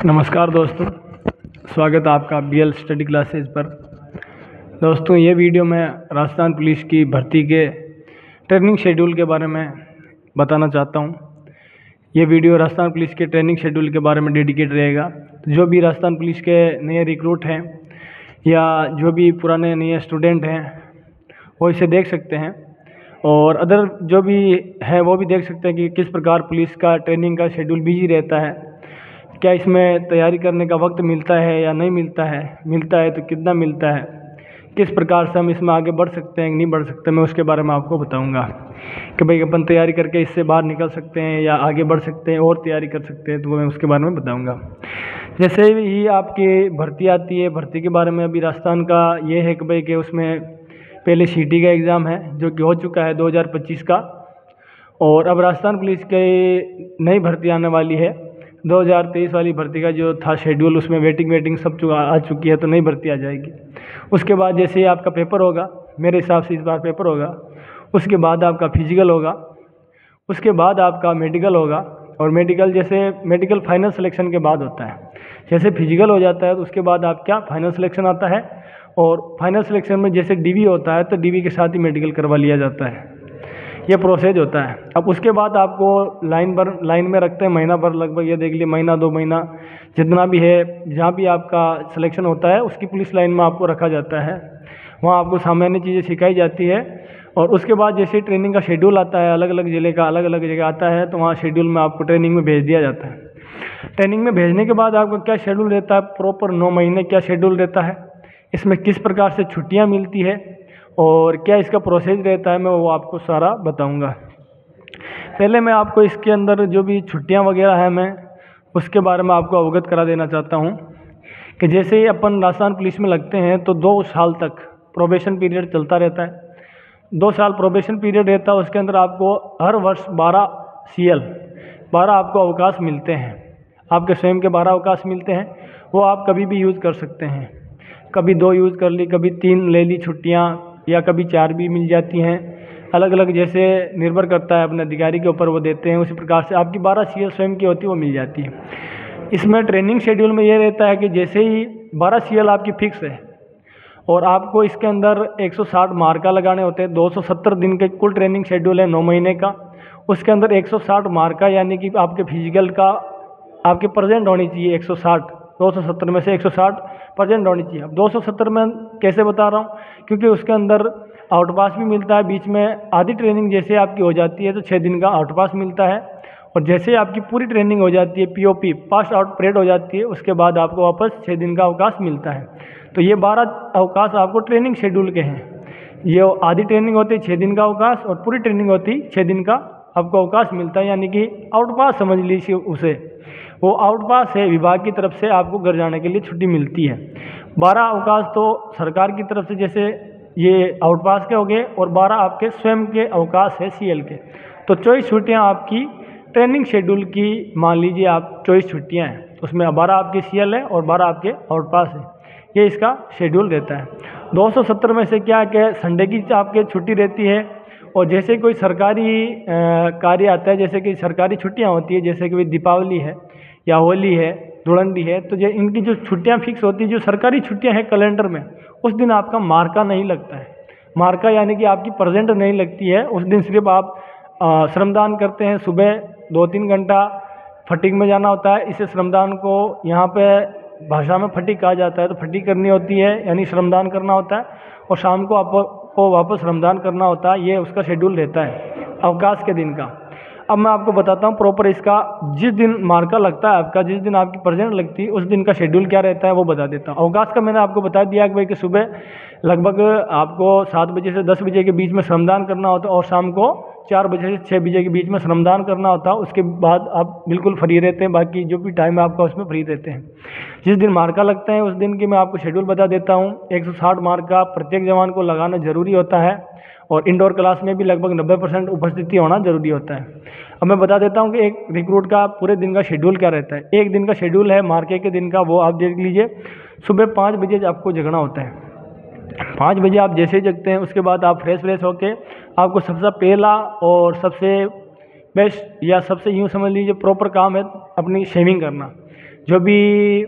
नमस्कार दोस्तों, स्वागत है आपका BL स्टडी क्लासेज पर। दोस्तों, ये वीडियो मैं राजस्थान पुलिस की भर्ती के ट्रेनिंग शेड्यूल के बारे में बताना चाहता हूँ। ये वीडियो राजस्थान पुलिस के ट्रेनिंग शेड्यूल के बारे में डेडिकेट रहेगा। जो भी राजस्थान पुलिस के नए रिक्रूट हैं या जो भी पुराने नए स्टूडेंट हैं वो इसे देख सकते हैं, और अदर जो भी है वो भी देख सकते हैं कि किस प्रकार पुलिस का ट्रेनिंग का शेड्यूल बिजी रहता है, क्या इसमें तैयारी करने का वक्त मिलता है या नहीं मिलता है तो कितना मिलता है, किस प्रकार से हम इसमें आगे बढ़ सकते हैं कि नहीं बढ़ सकते। मैं उसके बारे में आपको बताऊंगा कि भाई अपन तैयारी करके इससे बाहर निकल सकते हैं या आगे बढ़ सकते हैं और तैयारी कर सकते हैं, तो मैं उसके बारे में बताऊंगा। जैसे ही आपकी भर्ती आती है, भर्ती के बारे में अभी राजस्थान का ये है कि भाई कि उसमें पहले CT का एग्ज़ाम है जो कि हो चुका है 2025 का, और अब राजस्थान पुलिस की नई भर्ती आने वाली है 2023 वाली भर्ती का जो था शेड्यूल, उसमें वेटिंग सब आ चुकी है, तो नई भर्ती आ जाएगी। उसके बाद जैसे ही आपका पेपर होगा, मेरे हिसाब से इस बार पेपर होगा, उसके बाद आपका फिजिकल होगा, उसके बाद आपका मेडिकल होगा, और मेडिकल फाइनल सिलेक्शन के बाद होता है। जैसे फिजिकल हो जाता है तो उसके बाद आप क्या फाइनल सिलेक्शन आता है, और फाइनल सिलेक्शन में जैसे DV होता है तो DV के साथ ही मेडिकल करवा लिया जाता है। ये प्रोसेस होता है। अब उसके बाद आपको लाइन में रखते हैं महीना भर, लगभग ये देख लिए महीना 2 महीना जितना भी है, जहाँ भी आपका सिलेक्शन होता है उसकी पुलिस लाइन में आपको रखा जाता है। वहाँ आपको सामान्य चीज़ें सिखाई जाती है, और उसके बाद जैसे ट्रेनिंग का शेड्यूल आता है, अलग अलग ज़िले का अलग अलग जगह आता है, तो वहाँ शेड्यूल में आपको ट्रेनिंग में भेज दिया जाता है। ट्रेनिंग में भेजने के बाद आपका क्या शेड्यूल रहता है, प्रॉपर 9 महीने क्या शेड्यूल रहता है, इसमें किस प्रकार से छुट्टियाँ मिलती है और क्या इसका प्रोसेस रहता है, मैं वो आपको सारा बताऊंगा। पहले मैं आपको इसके अंदर जो भी छुट्टियां वगैरह हैं मैं उसके बारे में आपको अवगत करा देना चाहता हूं कि जैसे ही अपन राजस्थान पुलिस में लगते हैं तो 2 साल तक प्रोबेशन पीरियड चलता रहता है। 2 साल प्रोबेशन पीरियड रहता है, उसके अंदर आपको हर वर्ष 12 आपको अवकाश मिलते हैं। आपके स्वयं के 12 अवकाश मिलते हैं, वो आप कभी भी यूज़ कर सकते हैं। कभी 2 यूज़ कर ली, कभी 3 ले ली छुट्टियाँ, या कभी 4 भी मिल जाती हैं। अलग अलग जैसे निर्भर करता है अपने अधिकारी के ऊपर, वो देते हैं। उसी प्रकार से आपकी 12 CL स्वयं की होती है, वो मिल जाती है। इसमें ट्रेनिंग शेड्यूल में ये रहता है कि जैसे ही 12 CL आपकी फिक्स है और आपको इसके अंदर 160 मार्का लगाने होते हैं। 270 दिन के कुल ट्रेनिंग शेड्यूल है 9 महीने का। उसके अंदर 160 मार्का यानी कि आपके फिजिकल का आपके प्रेजेंट होनी चाहिए 160, 270 में से 160 प्रेजेंट होनी चाहिए। अब 270 में कैसे बता रहा हूँ, क्योंकि उसके अंदर आउटपास भी मिलता है। बीच में आधी ट्रेनिंग जैसे आपकी हो जाती है तो 6 दिन का आउटपास मिलता है, और जैसे आपकी पूरी ट्रेनिंग हो जाती है POP पास आउट परेड हो जाती है, उसके बाद आपको वापस 6 दिन का अवकाश मिलता है। तो ये 12 अवकाश आपको ट्रेनिंग शेड्यूल के हैं। ये आधी ट्रेनिंग होती है 6 दिन का अवकाश, और पूरी ट्रेनिंग होती 6 दिन का आपको अवकाश मिलता है, यानी कि आउटपास समझ लीजिए उसे। वो आउटपास है, विभाग की तरफ से आपको घर जाने के लिए छुट्टी मिलती है। 12 अवकाश तो सरकार की तरफ से जैसे ये आउटपास के हो गए, और 12 आपके स्वयं के अवकाश है CL के। तो 24 छुट्टियाँ आपकी ट्रेनिंग शेड्यूल की मान लीजिए आप 24 छुट्टियाँ हैं, उसमें 12 आपकी CL है और 12 आपके आउटपास है। ये इसका शेड्यूल रहता है। 270 में से क्या क्या संडे की आपके छुट्टी रहती है, और जैसे कोई सरकारी कार्य आता है, जैसे कि सरकारी छुट्टियां होती है, जैसे कि दीपावली है या होली है, धुलंडी है, तो इनकी जो छुट्टियां फिक्स होती है, जो सरकारी छुट्टियां हैं कैलेंडर में, उस दिन आपका मार्का नहीं लगता है। मार्का यानी कि आपकी प्रेजेंट नहीं लगती है उस दिन। सिर्फ आप श्रमदान करते हैं, सुबह 2-3 घंटा फटीक में जाना होता है। इसे श्रमदान को यहाँ पे भाषा में फटीक कहा जाता है, तो फटीक करनी होती है यानी श्रमदान करना होता है, और शाम को आपको वापस श्रमदान करना होता है। ये उसका शेड्यूल रहता है अवकाश के दिन का। अब मैं आपको बताता हूँ प्रॉपर इसका, जिस दिन मार्का लगता है आपका, जिस दिन आपकी प्रेजेंट लगती है, उस दिन का शेड्यूल क्या रहता है वो बता देता हूँ। अवकाश का मैंने आपको बता दिया कि भाई कि सुबह लगभग आपको 7 बजे से 10 बजे के बीच में श्रमदान करना होता है, और शाम को 4 बजे से 6 बजे के बीच में श्रमदान करना होता है। उसके बाद आप बिल्कुल फ्री रहते हैं, बाकी जो भी टाइम है आपका उसमें फ्री रहते हैं। जिस दिन मार्का लगता है उस दिन की मैं आपको शेड्यूल बता देता हूँ। 160 मार्का प्रत्येक जवान को लगाना जरूरी होता है, और इंडोर क्लास में भी लगभग 90% उपस्थिति होना जरूरी होता है। अब मैं बता देता हूँ कि एक रिक्रूट का पूरे दिन का शेड्यूल क्या रहता है। एक दिन का शेड्यूल है मार्के के दिन का, वो आप देख लीजिए। सुबह 5 बजे आपको जगना होता है। 5 बजे आप जैसे ही जगते हैं उसके बाद आप फ्रेश होके आपको सबसे पहला और सबसे बेस्ट या सबसे यूँ समझ लीजिए प्रॉपर काम है अपनी शेविंग करना। जो भी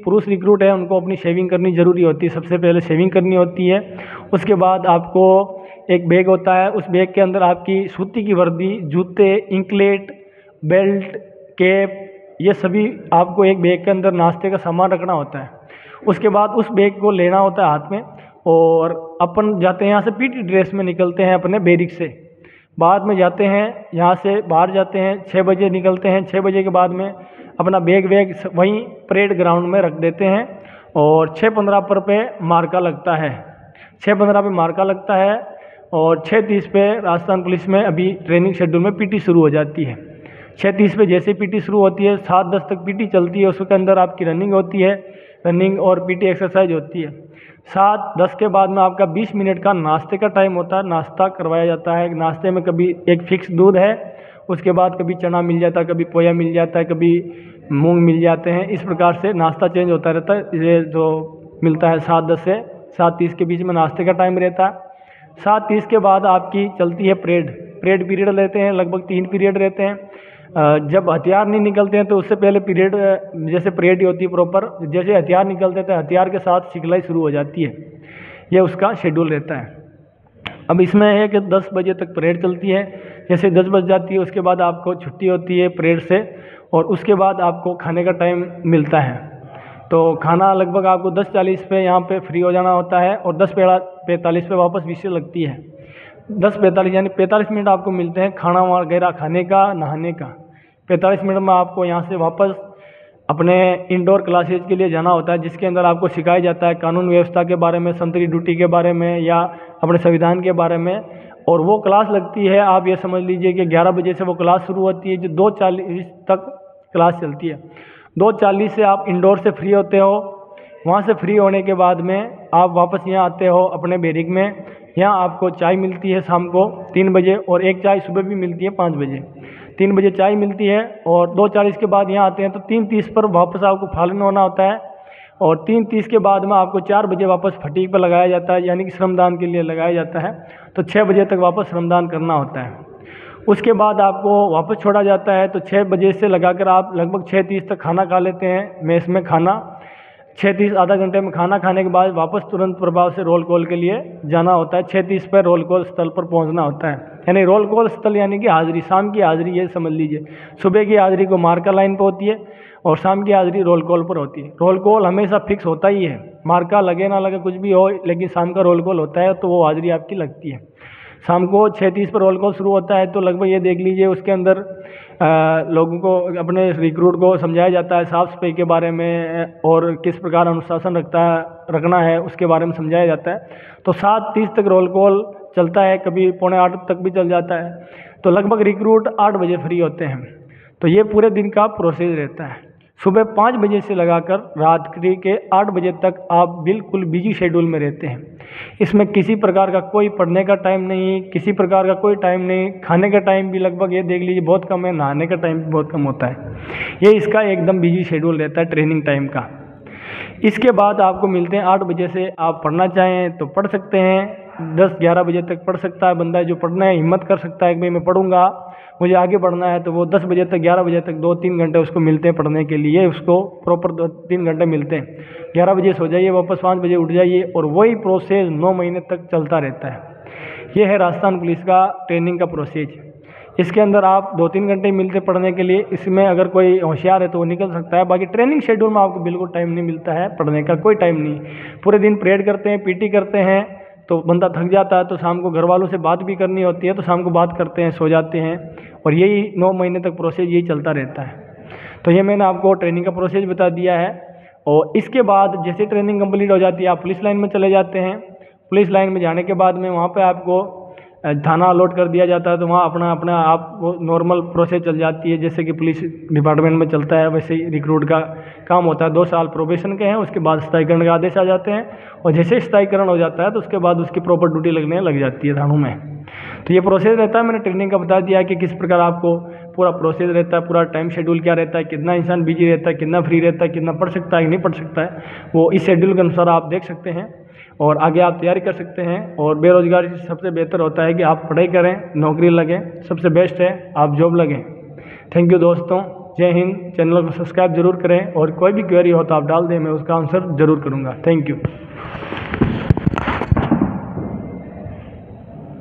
पुरुष रिक्रूट है उनको अपनी शेविंग करनी ज़रूरी होती है। सबसे पहले शेविंग करनी होती है। उसके बाद आपको एक बैग होता है, उस बैग के अंदर आपकी सूती की वर्दी, जूते, इंकलेट, बेल्ट, कैप, ये सभी आपको एक बैग के अंदर नाश्ते का सामान रखना होता है। उसके बाद उस बैग को लेना होता है हाथ में और अपन जाते हैं यहाँ से पीटी ड्रेस में निकलते हैं अपने बैरिक से। बाद में जाते हैं यहाँ से बाहर जाते हैं, 6 बजे निकलते हैं। 6 बजे के बाद में अपना बैग वैग वहीं परेड ग्राउंड में रख देते हैं और 6:15 पे मार्का लगता है। 6:15 पे मार्का लगता है और 6:30 पे राजस्थान पुलिस में अभी ट्रेनिंग शेड्यूल में पीटी शुरू हो जाती है। 6:30 पे जैसे पीटी शुरू होती है 7:10 तक पीटी चलती है। उसके अंदर आपकी रनिंग होती है, रनिंग और पीटी एक्सरसाइज होती है। 7:10 के बाद में आपका 20 मिनट का नाश्ते का टाइम होता है, नाश्ता करवाया जाता है। नाश्ते में कभी एक फिक्स दूध है, उसके बाद कभी चना मिल जाता है, कभी पोया मिल जाता है, कभी मूंग मिल जाते हैं। इस प्रकार से नाश्ता चेंज होता रहता है। ये जो मिलता है 7:10 से 7:30 के बीच में नाश्ते का टाइम रहता है। 7:30 के बाद आपकी चलती है परेड पीरियड लेते हैं, लगभग 3 पीरियड रहते हैं। जब हथियार नहीं निकलते हैं तो उससे पहले पीरियड जैसे परेड होती है प्रॉपर, जैसे हथियार निकलते हैं तो हथियार के साथ सिखलाई शुरू हो जाती है। ये उसका शेड्यूल रहता है। अब इसमें है कि 10 बजे तक परेड चलती है। जैसे 10 बज जाती है उसके बाद आपको छुट्टी होती है परेड से और उसके बाद आपको खाने का टाइम मिलता है। तो खाना लगभग आपको 10:40 पे यहाँ पे फ्री हो जाना होता है और 10:45 पे वापस विशेष लगती है। 10:45 यानी 45 मिनट आपको मिलते हैं खाना वगैरह खाने का, नहाने का। 45 मिनट में आपको यहाँ से वापस अपने इंडोर क्लासेज के लिए जाना होता है, जिसके अंदर आपको सिखाया जाता है कानून व्यवस्था के बारे में, संतरी ड्यूटी के बारे में या अपने संविधान के बारे में। और वो क्लास लगती है, आप ये समझ लीजिए कि 11 बजे से वो क्लास शुरू होती है जो 2:40 तक क्लास चलती है। 2:40 से आप इंडोर से फ्री होते हो। वहाँ से फ्री होने के बाद में आप वापस यहाँ आते हो अपने बैरिक में। यहाँ आपको चाय मिलती है शाम को 3 बजे और एक चाय सुबह भी मिलती है 5 बजे। 3 बजे चाय मिलती है और 2:40 के बाद यहाँ आते हैं तो 3:30 पर वापस आपको फालन होना होता है और 3:30 के बाद में आपको 4 बजे वापस फटीक पर लगाया जाता है, यानी कि श्रमदान के लिए लगाया जाता है। तो 6 बजे तक वापस श्रमदान करना होता है। उसके बाद आपको वापस छोड़ा जाता है। तो 6 बजे से लगाकर आप लगभग 6:30 तक खाना खा लेते हैं मेस में खाना। 6:30 आधा घंटे में खाना खाने के बाद वापस तुरंत प्रभाव से रोल कॉल के लिए जाना होता है। 6:30 पर रोल कॉल स्थल पर पहुंचना होता है। यानी रोल कॉल स्थल यानी कि हाजिरी, शाम की हाजिरी ये समझ लीजिए। सुबह की हाजिरी को मार्का लाइन पर होती है और शाम की हाजिरी रोल कॉल पर होती है। रोल कॉल हमेशा फिक्स होता ही है, मार्का लगे ना लगे कुछ भी हो, लेकिन शाम का रोल कॉल होता है तो वो हाजिरी आपकी लगती है। शाम को 6:30 पर रोल कॉल शुरू होता है। तो लगभग ये देख लीजिए उसके अंदर लोगों को, अपने रिक्रूट को समझाया जाता है साफ़ सफाई के बारे में और किस प्रकार अनुशासन रखना है उसके बारे में समझाया जाता है। तो 7:30 तक रोल कॉल चलता है, कभी 7:45 तक भी चल जाता है। तो लगभग रिक्रूट 8 बजे फ्री होते हैं। तो ये पूरे दिन का प्रोसेस रहता है। सुबह 5 बजे से लगाकर रात्रि के 8 बजे तक आप बिल्कुल बिजी शेड्यूल में रहते हैं। इसमें किसी प्रकार का कोई पढ़ने का टाइम नहीं, किसी प्रकार का कोई टाइम नहीं। खाने का टाइम भी लगभग ये देख लीजिए बहुत कम है, नहाने का टाइम भी बहुत कम होता है। ये इसका एकदम बिजी शेड्यूल रहता है ट्रेनिंग टाइम का। इसके बाद आपको मिलते हैं 8 बजे से। आप पढ़ना चाहें तो पढ़ सकते हैं, 10-11 बजे तक पढ़ सकता है बंदा। जो पढ़ना है हिम्मत कर सकता है कि भाई मैं पढ़ूंगा, मुझे आगे पढ़ना है, तो वो 10 बजे तक 11 बजे तक 2-3 घंटे उसको मिलते हैं पढ़ने के लिए। उसको प्रॉपर 2-3 घंटे मिलते हैं। 11 बजे सो जाइए, वापस 5 बजे उठ जाइए और वही प्रोसेस 9 महीने तक चलता रहता है। ये है राजस्थान पुलिस का ट्रेनिंग का प्रोसेस। इसके अंदर आप 2-3 घंटे मिलते पढ़ने के लिए। इसमें अगर कोई होशियार है तो वो निकल सकता है, बाकी ट्रेनिंग शेड्यूल में आपको बिल्कुल टाइम नहीं मिलता है पढ़ने का, कोई टाइम नहीं। पूरे दिन परेड करते हैं, पीटी करते हैं, तो बंदा थक जाता है। तो शाम को घर वालों से बात भी करनी होती है, तो शाम को बात करते हैं, सो जाते हैं। और यही 9 महीने तक प्रोसेस यही चलता रहता है। तो ये मैंने आपको ट्रेनिंग का प्रोसेस बता दिया है। और इसके बाद जैसे ट्रेनिंग कंप्लीट हो जाती है आप पुलिस लाइन में चले जाते हैं। पुलिस लाइन में जाने के बाद में वहाँ पे आपको थाना अलॉट कर दिया जाता है। तो वहाँ अपना आप वो नॉर्मल प्रोसेस चल जाती है, जैसे कि पुलिस डिपार्टमेंट में चलता है वैसे ही रिक्रूट का काम होता है। 2 साल प्रोबेशन के हैं, उसके बाद स्थायीकरण का आदेश आ जाते हैं और जैसे स्थायीकरण हो जाता है तो उसके बाद उसकी प्रॉपर ड्यूटी लगने लग जाती है थानों में। तो ये प्रोसेस रहता है। मैंने ट्रेनिंग का बता दिया कि किस प्रकार आपको पूरा प्रोसेस रहता है, पूरा टाइम शेड्यूल क्या रहता है, कितना इंसान बिजी रहता है, कितना फ्री रहता है, कितना पढ़ सकता है नहीं पढ़ सकता है, वो इस शेड्यूल के अनुसार आप देख सकते हैं और आगे आप तैयारी कर सकते हैं। और बेरोजगारी से सबसे बेहतर होता है कि आप पढ़ाई करें, नौकरी लगें, सबसे बेस्ट है आप जॉब लगें। थैंक यू दोस्तों। जय हिंद। चैनल को सब्सक्राइब जरूर करें और कोई भी क्वेरी हो तो आप डाल दें, मैं उसका आंसर ज़रूर करूँगा। Thank you.